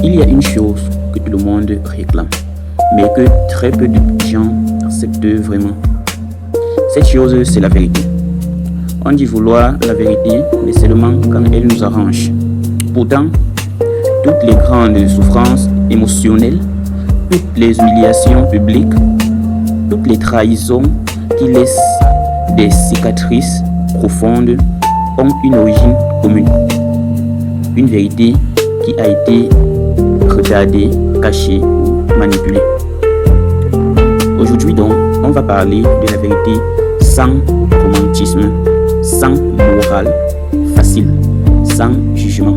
Il y a une chose que tout le monde réclame, mais que très peu de gens acceptent vraiment. Cette chose, c'est la vérité. On dit vouloir la vérité, mais seulement quand elle nous arrange. Pourtant, toutes les grandes souffrances émotionnelles, toutes les humiliations publiques, toutes les trahisons qui laissent des cicatrices profondes ont une origine commune. Une vérité qui a été retardée, cachée ou manipulée. Aujourd'hui donc, on va parler de la vérité sans romantisme, sans morale facile, sans jugement.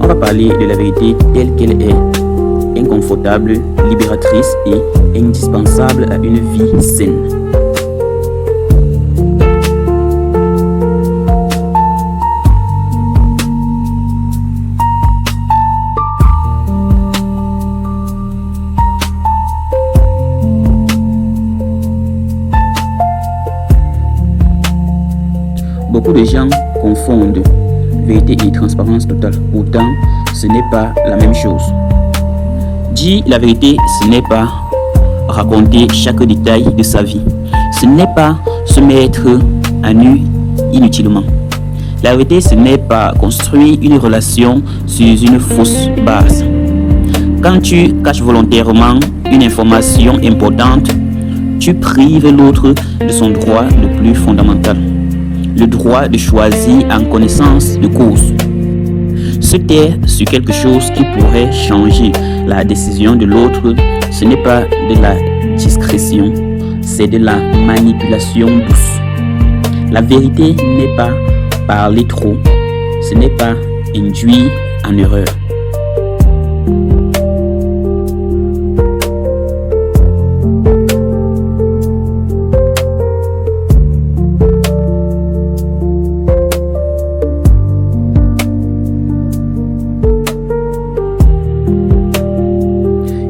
On va parler de la vérité telle qu'elle est, inconfortable, libératrice et indispensable à une vie saine. Beaucoup de gens confondent vérité et transparence totale. Pourtant, ce n'est pas la même chose. Dire la vérité, ce n'est pas raconter chaque détail de sa vie. Ce n'est pas se mettre à nu inutilement. La vérité, ce n'est pas construire une relation sur une fausse base. Quand tu caches volontairement une information importante, tu prives l'autre de son droit le plus fondamental. Le droit de choisir en connaissance de cause. Se taire sur quelque chose qui pourrait changer la décision de l'autre, ce n'est pas de la discrétion, c'est de la manipulation douce. La vérité n'est pas parler trop, ce n'est pas induire en erreur.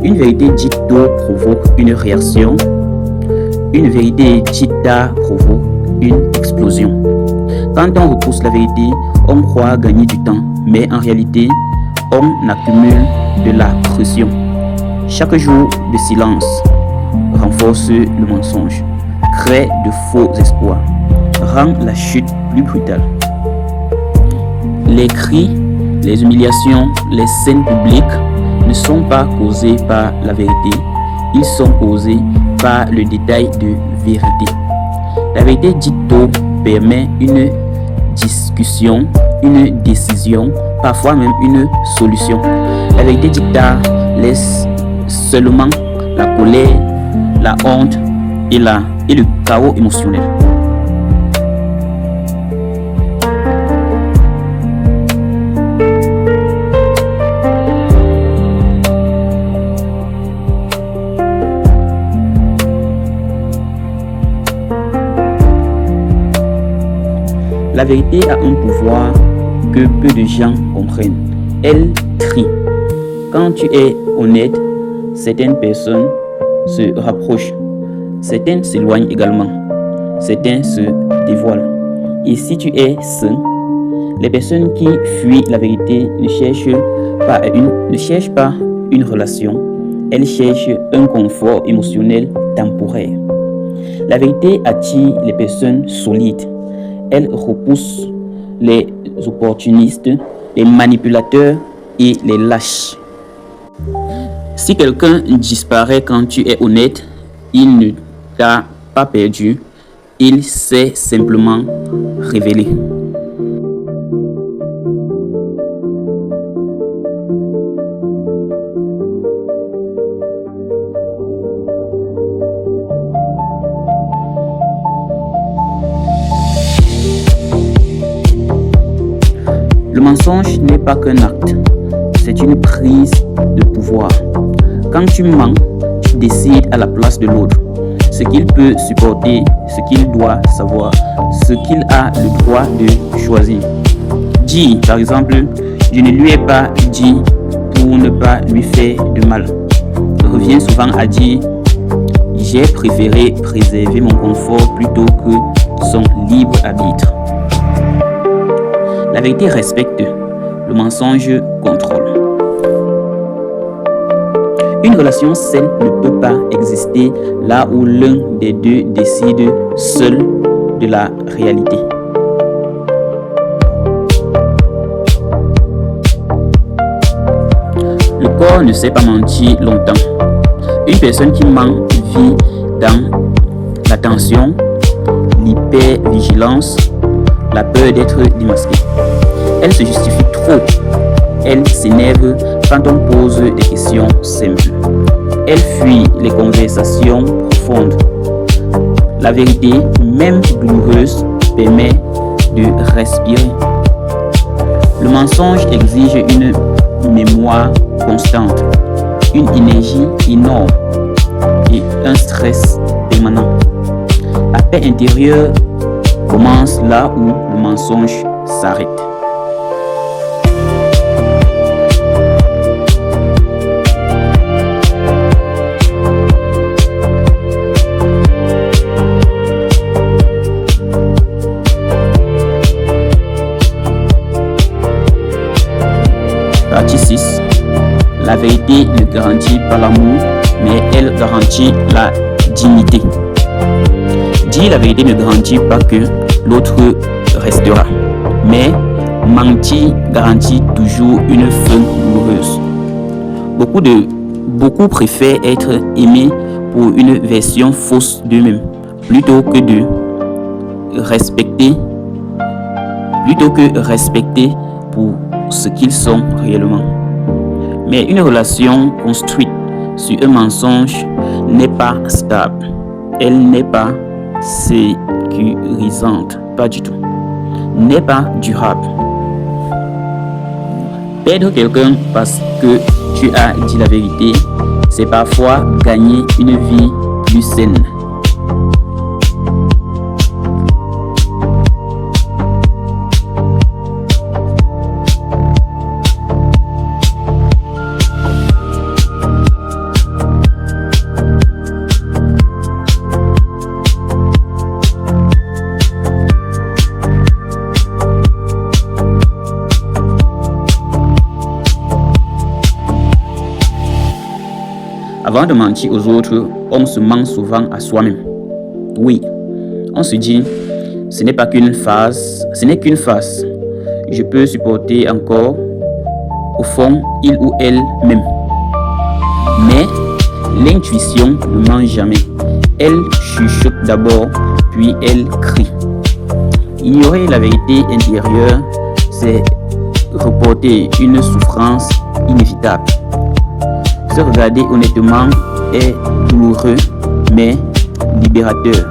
Une vérité dite tôt provoque une réaction. Une vérité dite tard provoque une explosion. Quand on repousse la vérité, on croit gagner du temps, mais en réalité, on accumule de la pression. Chaque jour de silence renforce le mensonge, crée de faux espoirs, rend la chute plus brutale. Les cris, les humiliations, les scènes publiques ne sont pas causés par la vérité, ils sont causés par le détail de vérité. La vérité dite tôt permet une discussion, une décision, parfois même une solution. La vérité dite tard laisse seulement la colère, la honte et le chaos émotionnel. La vérité a un pouvoir que peu de gens comprennent. Elle trie. Quand tu es honnête, certaines personnes se rapprochent. Certaines s'éloignent également. Certains se dévoilent. Et si tu es sain, les personnes qui fuient la vérité ne cherchent pas une relation. Elles cherchent un confort émotionnel temporaire. La vérité attire les personnes solides. Elle repousse les opportunistes, les manipulateurs et les lâches. Si quelqu'un disparaît quand tu es honnête, il ne t'a pas perdu, il s'est simplement révélé. Le mensonge n'est pas qu'un acte, c'est une prise de pouvoir. Quand tu mens, tu décides à la place de l'autre ce qu'il peut supporter, ce qu'il doit savoir, ce qu'il a le droit de choisir. Dis, par exemple, je ne lui ai pas dit pour ne pas lui faire de mal. Revient souvent à dire, j'ai préféré préserver mon confort plutôt que son libre arbitre. La vérité respecte, le mensonge contrôle. Une relation saine ne peut pas exister là où l'un des deux décide seul de la réalité. Le corps ne sait pas mentir longtemps. Une personne qui ment vit dans la tension, l'hypervigilance, la peur d'être démasquée. Elle se justifie trop. Elle s'énerve quand on pose des questions simples. Elle fuit les conversations profondes. La vérité, même douloureuse, permet de respirer. Le mensonge exige une mémoire constante, une énergie énorme et un stress permanent. La paix intérieure commence là où le mensonge s'arrête. Partie 6. La vérité ne garantit pas l'amour, mais elle garantit la dignité. Dire la vérité ne garantit pas que l'autre restera, mais mentir garantit toujours une fin douloureuse. Beaucoup préfèrent être aimés pour une version fausse d'eux-mêmes plutôt que respecter pour ce qu'ils sont réellement. Mais une relation construite sur un mensonge n'est pas stable. Elle n'est pas sécurisante, pas du tout. N'est pas durable. Perdre quelqu'un parce que tu as dit la vérité, c'est parfois gagner une vie plus saine. Avant de mentir aux autres, on se ment souvent à soi-même. Oui, on se dit, ce n'est qu'une farce. Je peux supporter encore. Au fond, il ou elle m'aime. Mais l'intuition ne ment jamais. Elle chuchote d'abord, puis elle crie. Ignorer la vérité intérieure, c'est reporter une souffrance inévitable. Se regarder honnêtement est douloureux mais libérateur.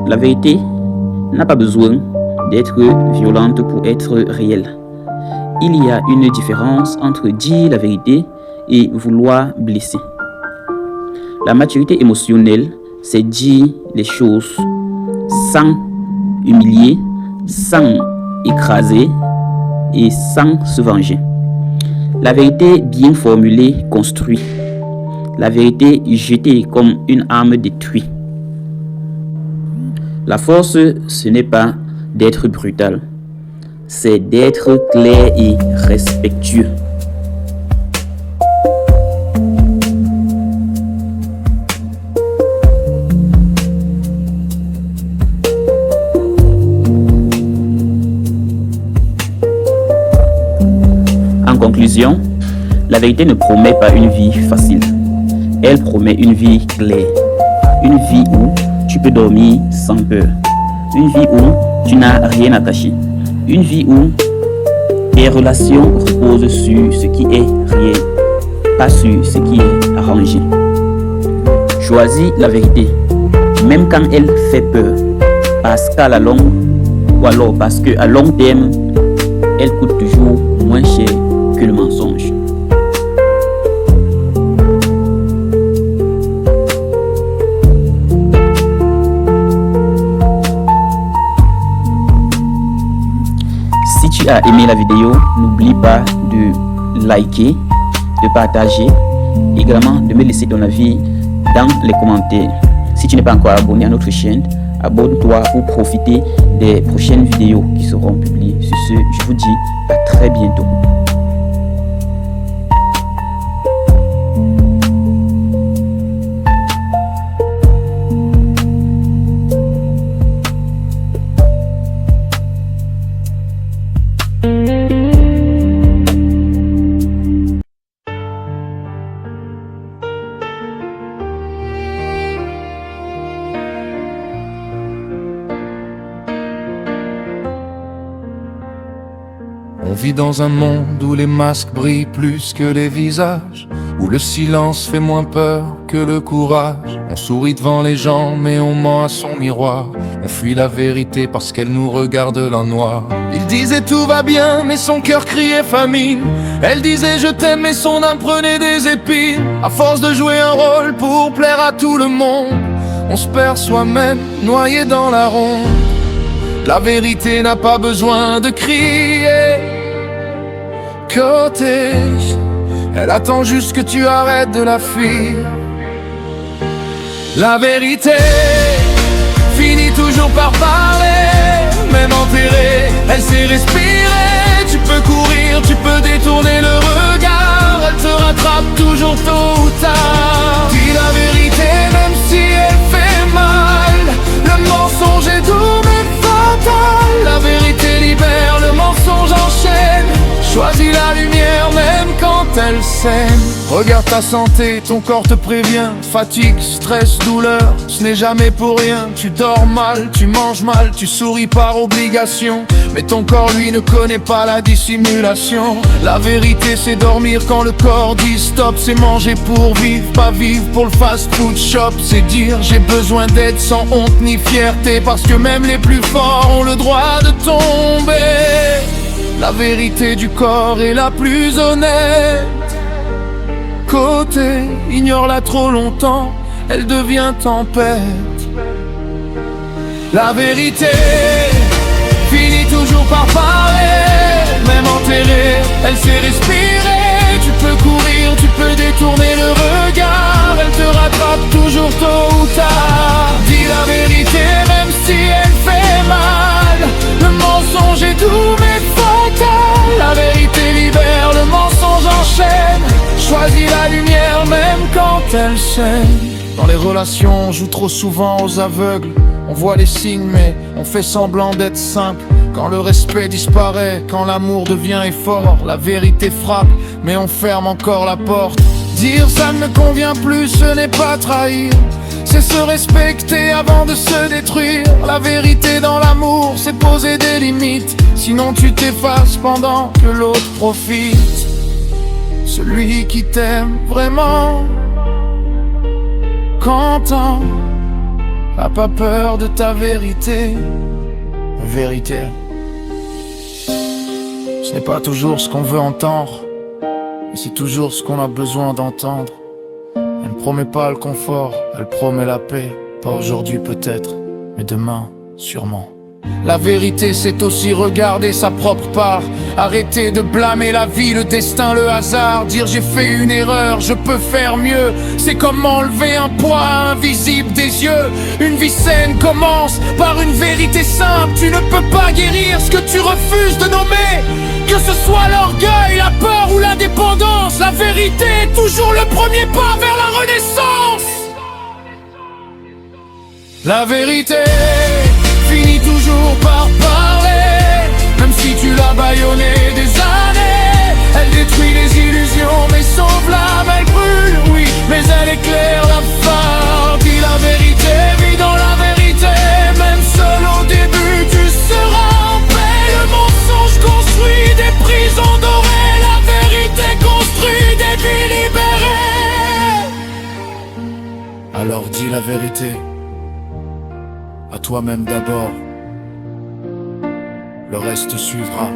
La vérité n'a pas besoin d'être violente pour être réelle. Il y a une différence entre dire la vérité et vouloir blesser. La maturité émotionnelle, c'est dire les choses sans humilier, sans écraser et sans se venger. La vérité bien formulée construit. La vérité jetée comme une arme détruit. La force, ce n'est pas d'être brutal, c'est d'être clair et respectueux. En conclusion, la vérité ne promet pas une vie facile. Elle promet une vie claire, une vie où tu peux dormir sans peur, une vie où tu n'as rien à cacher, une vie où tes relations reposent sur ce qui est réel, pas sur ce qui est arrangé. Choisis la vérité, même quand elle fait peur, parce qu'à la longue, ou alors parce qu'à long terme, elle coûte toujours moins cher que le mensonge. tu as aimé la vidéo, n'oublie pas de liker, de partager, également de me laisser ton avis dans les commentaires. Si tu n'es pas encore abonné à notre chaîne, abonne-toi pour profiter des prochaines vidéos qui seront publiées. Sur ce, je vous dis à très bientôt. On vit dans un monde où les masques brillent plus que les visages, où le silence fait moins peur que le courage. On sourit devant les gens mais on ment à son miroir. On fuit la vérité parce qu'elle nous regarde en noir. Il disait tout va bien mais son cœur criait famine. Elle disait je t'aime mais son âme prenait des épines. À force de jouer un rôle pour plaire à tout le monde, on se perd soi-même noyé dans la ronde. La vérité n'a pas besoin de crier côté, elle attend juste que tu arrêtes de la fuir. La vérité finit toujours par parler, même enterrée, elle sait respirer. Tu peux courir, tu peux détourner le regard, elle te rattrape toujours tôt ou tard. Dis la vérité même si elle fait mal, le mensonge est doux mais fatal. La vérité libère, le mensonge enchaîne. Choisis la lumière même quand elle saigne. Regarde ta santé, ton corps te prévient. Fatigue, stress, douleur, ce n'est jamais pour rien. Tu dors mal, tu manges mal, tu souris par obligation. Mais ton corps lui ne connaît pas la dissimulation. La vérité c'est dormir quand le corps dit stop. C'est manger pour vivre, pas vivre pour le fast food shop. C'est dire j'ai besoin d'aide sans honte ni fierté, parce que même les plus forts ont le droit de tomber. La vérité du corps est la plus honnête. Côté, ignore-la trop longtemps, elle devient tempête. La vérité finit toujours par parler, même enterrée, elle sait respirer. Tu peux courir, tu peux détourner le regard, elle te rattrape toujours tôt ou tard. Dis la vérité même si elle fait mal, le mensonge est doux mais fatal. La vérité libère, le mensonge enchaîne. Choisis la lumière même quand elle saigne. Dans les relations, on joue trop souvent aux aveugles. On voit les signes mais on fait semblant d'être simple. Quand le respect disparaît, quand l'amour devient effort, la vérité frappe mais on ferme encore la porte. Dire ça ne me convient plus, ce n'est pas trahir, c'est se respecter avant de se détruire. La vérité dans l'amour, c'est poser des limites, sinon tu t'effaces pendant que l'autre profite. Celui qui t'aime vraiment, content, n'a pas peur de ta vérité. Vérité, ce n'est pas toujours ce qu'on veut entendre, mais c'est toujours ce qu'on a besoin d'entendre. Elle ne promet pas le confort, elle promet la paix. Pas aujourd'hui peut-être, mais demain sûrement. La vérité c'est aussi regarder sa propre part. Arrêter de blâmer la vie, le destin, le hasard. Dire j'ai fait une erreur, je peux faire mieux. C'est comme enlever un poids invisible des yeux. Une vie saine commence par une vérité simple. Tu ne peux pas guérir ce que tu refuses de nommer. Que ce soit l'orgueil, la peur ou l'indépendance, la vérité est toujours le premier pas vers la renaissance. La vérité finit toujours par parler, même si tu l'as bâillonné des années. Elle détruit les illusions mais sauve l'âme, elle brûle, oui, mais elle éclaire la phare. Dis la vérité, vis dans la vérité, même seul au début tu seras en paix. Le mensonge construit des prisons dorées, la vérité construit des vies libérées. Alors dis la vérité à toi-même d'abord, le reste suivra.